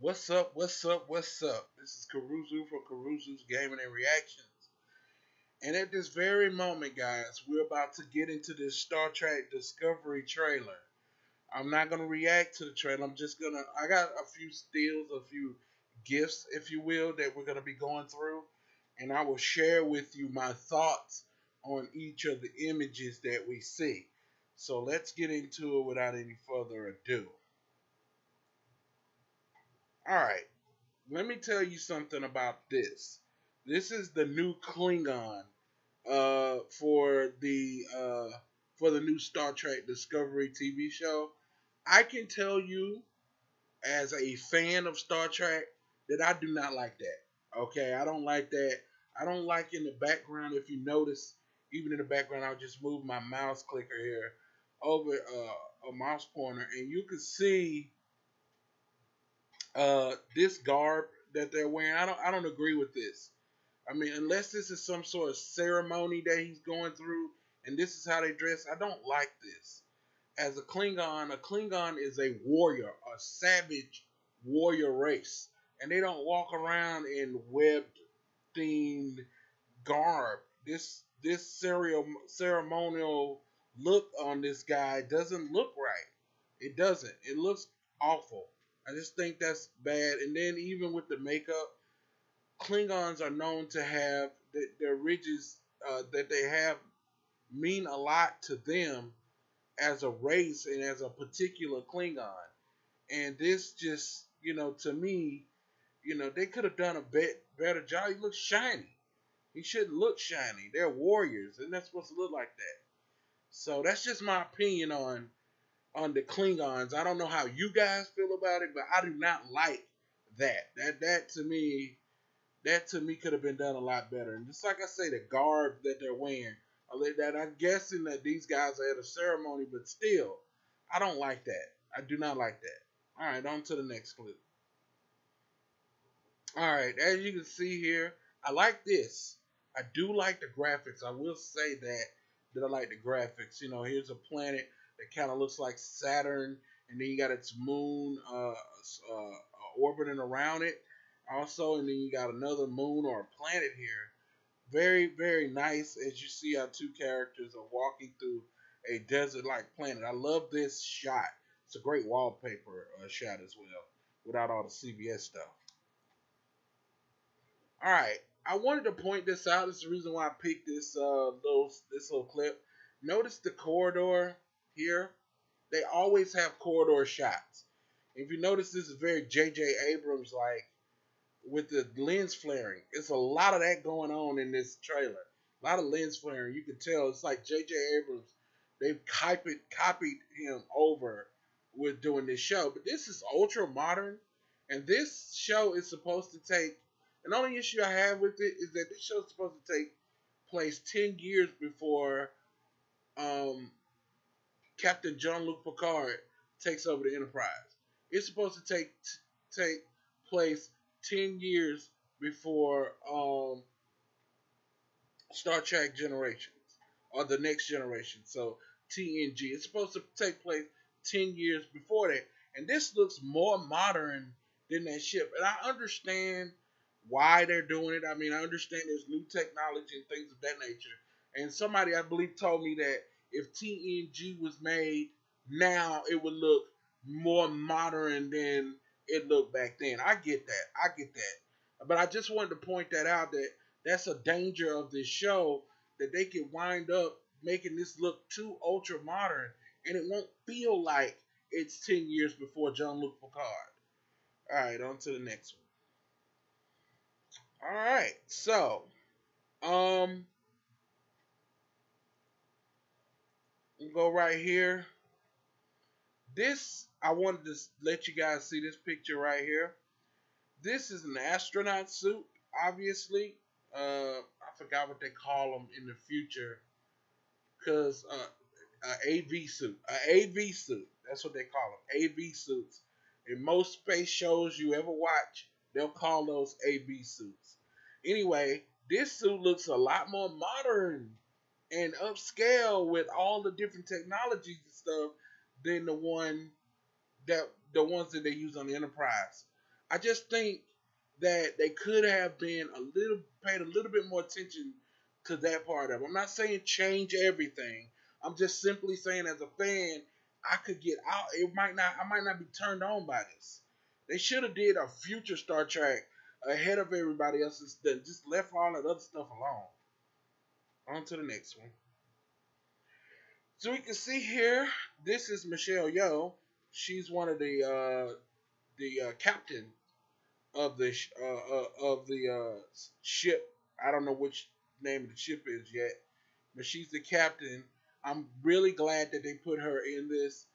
What's up? What's up? What's up? This is Karuzu from Karuzu's Gaming and Reactions. And at this very moment, guys, we're about to get into this Star Trek Discovery trailer. I'm not gonna react to the trailer. I got a few stills, a few gifts, if you will, that we're gonna be going through, and I will share with you my thoughts on each of the images that we see. So let's get into it without any further ado. All right. Let me tell you something about this. This is the new Klingon uh, for the uh, for the new Star Trek Discovery TV show. I can tell you, as a fan of Star Trek, that I do not like that. Okay, I don't like that. I don't like in the background. If you notice, even in the background, I'll just move my mouse clicker here over a mouse pointer, and you can see this garb that they're wearing. I don't agree with this. I mean, unless this is some sort of ceremony that he's going through and this is how they dress, I don't like this. As a Klingon is a warrior, a savage warrior race. And they don't walk around in webbed themed garb. This ceremonial look on this guy doesn't look right. It doesn't. It looks awful. I just think that's bad. And then even with the makeup, Klingons are known to have their ridges that they have mean a lot to them as a race and as a particular Klingon. And this just, to me, they could have done a better job. He looks shiny. He shouldn't look shiny. They're warriors, and they're supposed to look like that. So that's just my opinion on the Klingons. I don't know how you guys feel about it, but I do not like that. That to me could have been done a lot better. And just like I say, the garb that they're wearing, that I'm guessing that these guys are at a ceremony, but still, I don't like that. I do not like that. All right, on to the next clip. All right, as you can see here, I like this. I do like the graphics. I will say that I like the graphics. Here's a planet that kind of looks like Saturn, and then you got its moon orbiting around it. Also, and then you got another moon or a planet here. Very, very nice. As you see, our two characters are walking through a desert-like planet. I love this shot. It's a great wallpaper shot as well, without all the CBS stuff. All right, I wanted to point this out. This is the reason why I picked this little clip. Notice the corridor here. They always have corridor shots. If you notice, this is very J.J. Abrams like with the lens flaring. It's a lot of that going on in this trailer. A lot of lens flaring. You can tell it's like J.J. Abrams. They've copied him over with doing this show. But this is ultra modern, and this show is supposed to take. And the only issue I have with it is that this show is supposed to take place 10 years before um, Captain Jean-Luc Picard takes over the Enterprise. It's supposed to take place 10 years before Star Trek Generations or the Next Generation. So TNG. It's supposed to take place 10 years before that, and this looks more modern than that ship. And I understand why they're doing it. I mean, I understand there's new technology and things of that nature. And somebody, I believe, told me that if TNG was made now, it would look more modern than it looked back then. I get that. I get that. But I just wanted to point that out, that that's a danger of this show, that they could wind up making this look too ultra modern, and it won't feel like it's 10 years before Jean-Luc Picard. All right, on to the next one. All right, so um, we'll go right here. This, I wanted to let you guys see this picture right here. This is an astronaut suit, obviously. I forgot what they call them in the future, because AV suit, AV suit. That's what they call them, AV suits. In most space shows you ever watch, they'll call those AV suits. Anyway, this suit looks a lot more modern and upscale with all the different technologies and stuff than the ones that they use on the Enterprise. I just think that they could have been a little paid a little bit more attention to that part of it. I'm not saying change everything. I'm just simply saying as a fan, I could get out. It might not. I might not be turned on by this. They should have did a future Star Trek ahead of everybody else's. That just left all that other stuff alone. On to the next one. So we can see here. This is Michelle Yeoh. She's one of the captain of the ship. I don't know which name of the ship is yet, but she's the captain. I'm really glad that they put her in this.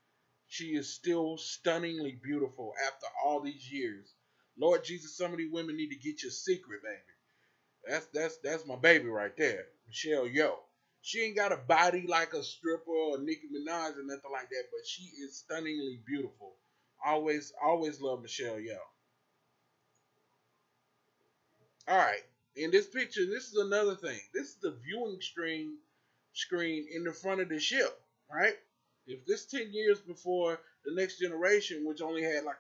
She is still stunningly beautiful after all these years. Lord Jesus, some of these women need to get your secret, baby. That's my baby right there, Michelle Yeoh. She ain't got a body like a stripper or Nicki Minaj or nothing like that, but she is stunningly beautiful. Always love Michelle Yeoh. All right. In this picture, this is another thing. This is the viewing screen in the front of the ship, right? If this 10 years before the next generation, which only had like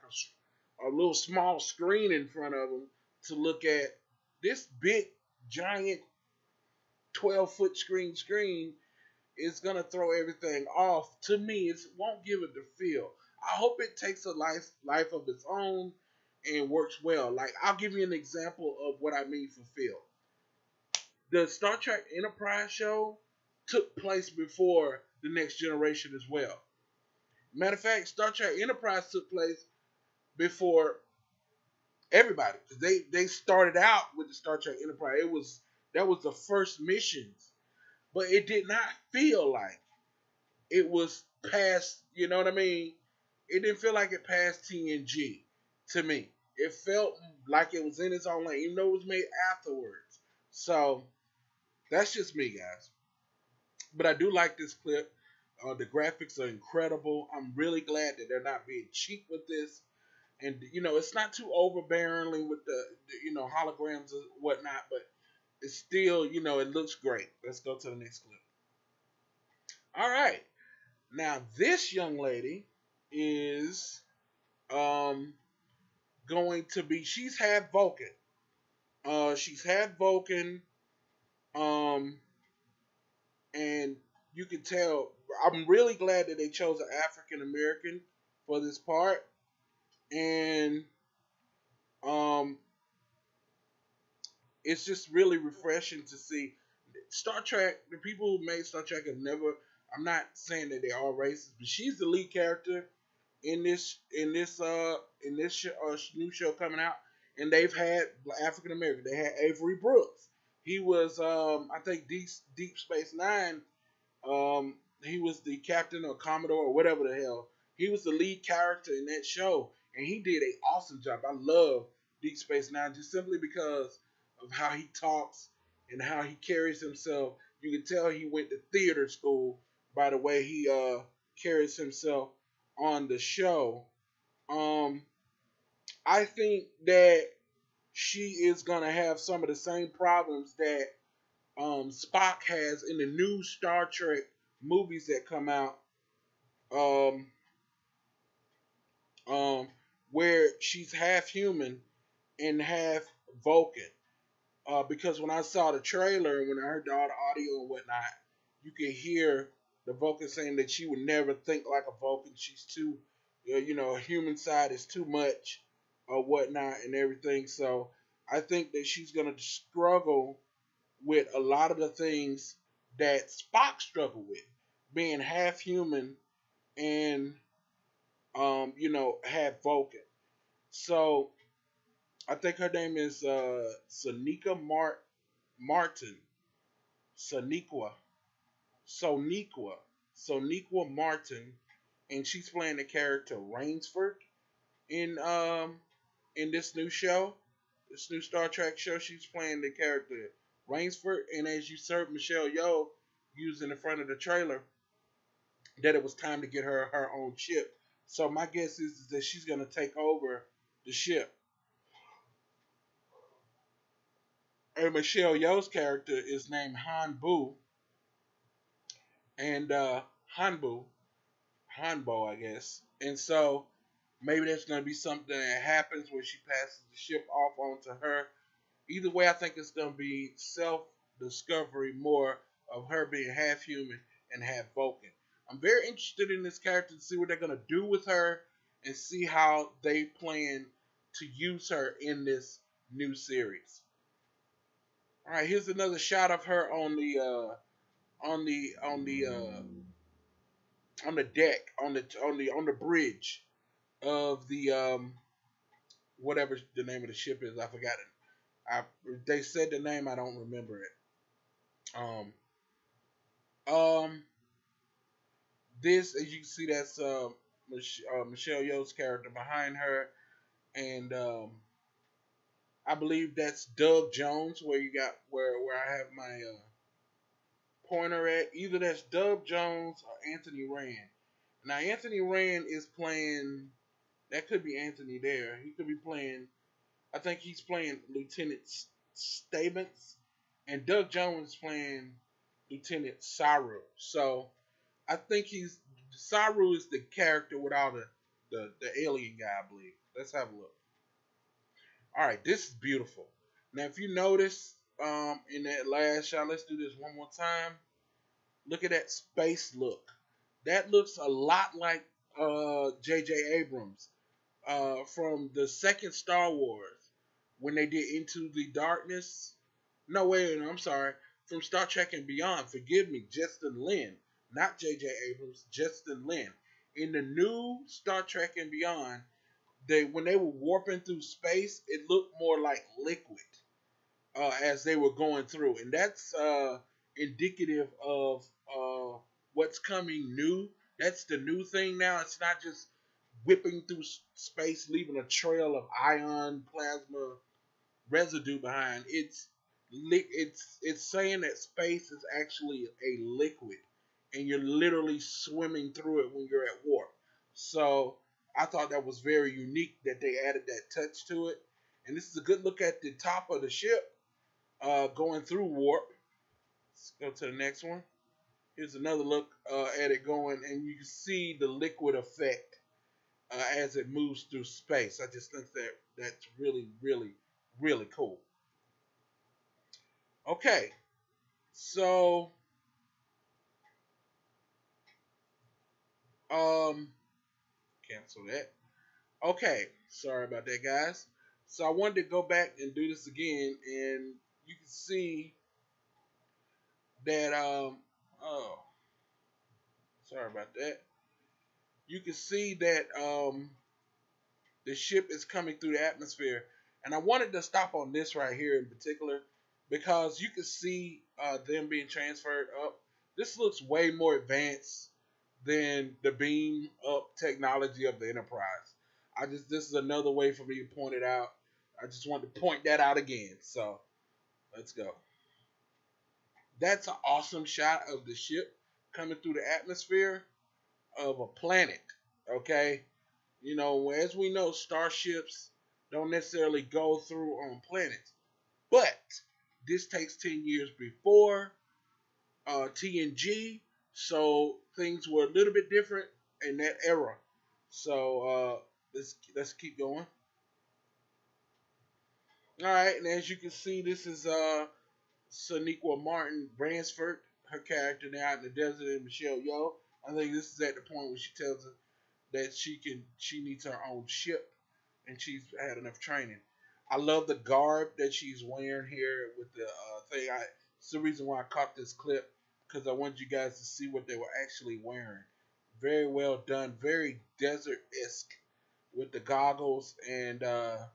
a little small screen in front of them to look at, this big giant 12-foot screen is gonna throw everything off. To me, it won't give it the feel. I hope it takes a life of its own and works well. Like, I'll give you an example of what I mean for feel. The Star Trek Enterprise show took place before the next generation as well. Matter of fact, Star Trek Enterprise took place before everybody. They started out with the Star Trek Enterprise. That was the first missions, but it did not feel like it was past. You know what I mean? It didn't feel like it passed TNG to me. It felt like it was in its own lane, even though it was made afterwards. So that's just me, guys. But I do like this clip. The graphics are incredible. I'm really glad that they're not being cheap with this. And, it's not too overbearingly with the holograms and whatnot, but it's still, it looks great. Let's go to the next clip. All right. Now, this young lady is going to be, she's half Vulcan. She's half Vulcan. And you can tell, I'm really glad that they chose an African American for this part. And it's just really refreshing to see Star Trek. The people who made Star Trek have never. I'm not saying that they're all racist, but she's the lead character in this new show coming out, and they've had African American. They had Avery Brooks. He was I think Deep Space Nine. He was the captain or commodore or whatever the hell. He was the lead character in that show, and he did an awesome job. I love Deep Space Nine just simply because of how he talks and how he carries himself. You can tell he went to theater school by the way he carries himself on the show. Um, I think that she is gonna have some of the same problems that Spock has in the new Star Trek movies that come out. Um, where she's half human and half Vulcan. Because when I saw the trailer and when I heard all the audio and whatnot, you could hear the Vulcan saying that she would never think like a Vulcan. She's too, her human side is too much or whatnot and everything. So I think that she's going to struggle with a lot of the things that Spock struggled with, being half human and, half Vulcan. So I think her name is Sonequa Martin. Sonequa. Sonequa. Sonequa Martin. And she's playing the character Rainsford in this new show. This new Star Trek show. She's playing the character Rainsford. And as you heard Michelle Yeoh use in the front of the trailer, that it was time to get her own ship. So my guess is that she's gonna take over the ship. And Michelle Yeoh's character is named Han Bu, and Hanbo, I guess. And so Maybe there's going to be something that happens where she passes the ship off onto her. Either way, I think it's going to be self discovery more of her being half human and half Vulcan. I'm very interested in this character to see what they're going to do with her and see how they plan to use her in this new series. All right, here's another shot of her on the on the deck on the bridge of the whatever the name of the ship is. I forgot it. They said the name. I don't remember it. Um, um, this, as you can see, that's Michelle Yeoh's character behind her, and I believe that's Doug Jones. Where you got where I have my pointer at. Either that's Doug Jones or Anthony Rand. Now Anthony Rand is playing. That could be Anthony there. He could be playing. I think he's playing Lieutenant Stabens, and Doug Jones is playing Lieutenant Saru. So I think Saru is the character with all the alien guy, I believe. Let's have a look. All right, this is beautiful. Now, if you notice in that last shot, let's do this one more time. Look at that space look. That looks a lot like J.J. Abrams from the second Star Wars when they did Into the Darkness. No, wait, no, I'm sorry. From Star Trek and Beyond. Forgive me, Justin Lin, not J.J. Abrams, Justin Lin. In the new Star Trek and Beyond, when they were warping through space, it looked more like liquid as they were going through, and that's indicative of what's coming new. That's the new thing now. It's not just whipping through space, leaving a trail of ion plasma residue behind. It's saying that space is actually a liquid, and you're literally swimming through it when you're at warp. So I thought that was very unique that they added that touch to it. And this is a good look at the top of the ship going through warp. Let's go to the next one. Here's another look at it going, and you can see the liquid effect as it moves through space. I just think that that's really, really, really cool. Okay, so cancel that. Okay, sorry about that, guys. So I wanted to go back and do this again, and you can see that oh, sorry about that. You can see that the ship is coming through the atmosphere, and I wanted to stop on this right here in particular because you can see them being transferred up. This looks way more advanced than the beam up technology of the Enterprise. This is another way for me to point it out. I just wanted to point that out again. So let's go. That's an awesome shot of the ship coming through the atmosphere of a planet. Okay, you know, as we know, starships don't necessarily go through on planets, but this takes 10 years before TNG, so things were a little bit different in that era. So let's keep going. All right, and as you can see, this is Sonequa Martin Bransford, her character now out in the desert, and Michelle Yeoh. I think this is at the point where she tells us that she needs her own ship, and she's had enough training. I love the garb that she's wearing here with the thing. It's the reason why I caught this clip because I wanted you guys to see what they were actually wearing. Very well done, very desert-esque with the goggles and the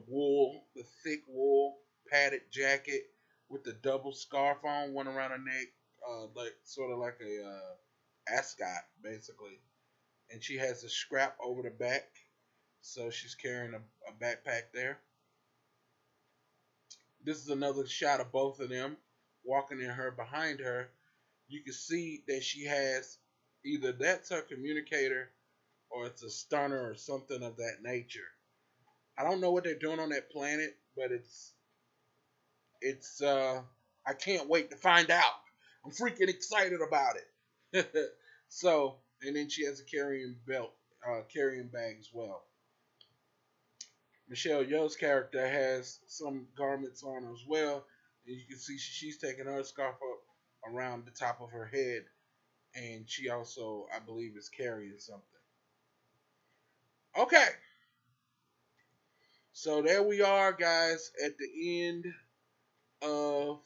wool, the thick wool padded jacket with the double scarf on, one around her neck, like sort of like a ascot basically, and she has a scrap over the back, so she's carrying a backpack there. This is another shot of both of them walking in her behind her. You can see that she has either that's her communicator or it's a stunner or something of that nature. I don't know what they're doing on that planet, but it's I can't wait to find out. I'm freaking excited about it. So And then she has a carrying belt, carrying bag as well. Michelle Yeoh's character has some garments on as well. And you can see she's taking her scarf up around the top of her head. And she also, I believe, is carrying something. Okay. So there we are, guys, at the end of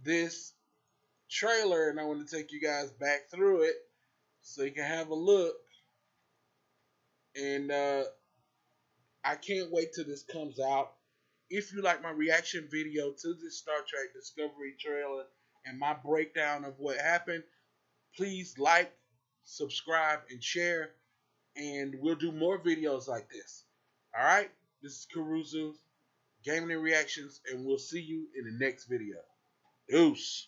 this trailer. And I want to take you guys back through it so you can have a look. And I can't wait till this comes out. If you like my reaction video to this Star Trek Discovery trailer and my breakdown of what happened, please like, subscribe, and share. And we'll do more videos like this. All right? This is Karuzu, Gaming and Reactions, and we'll see you in the next video. Deuce.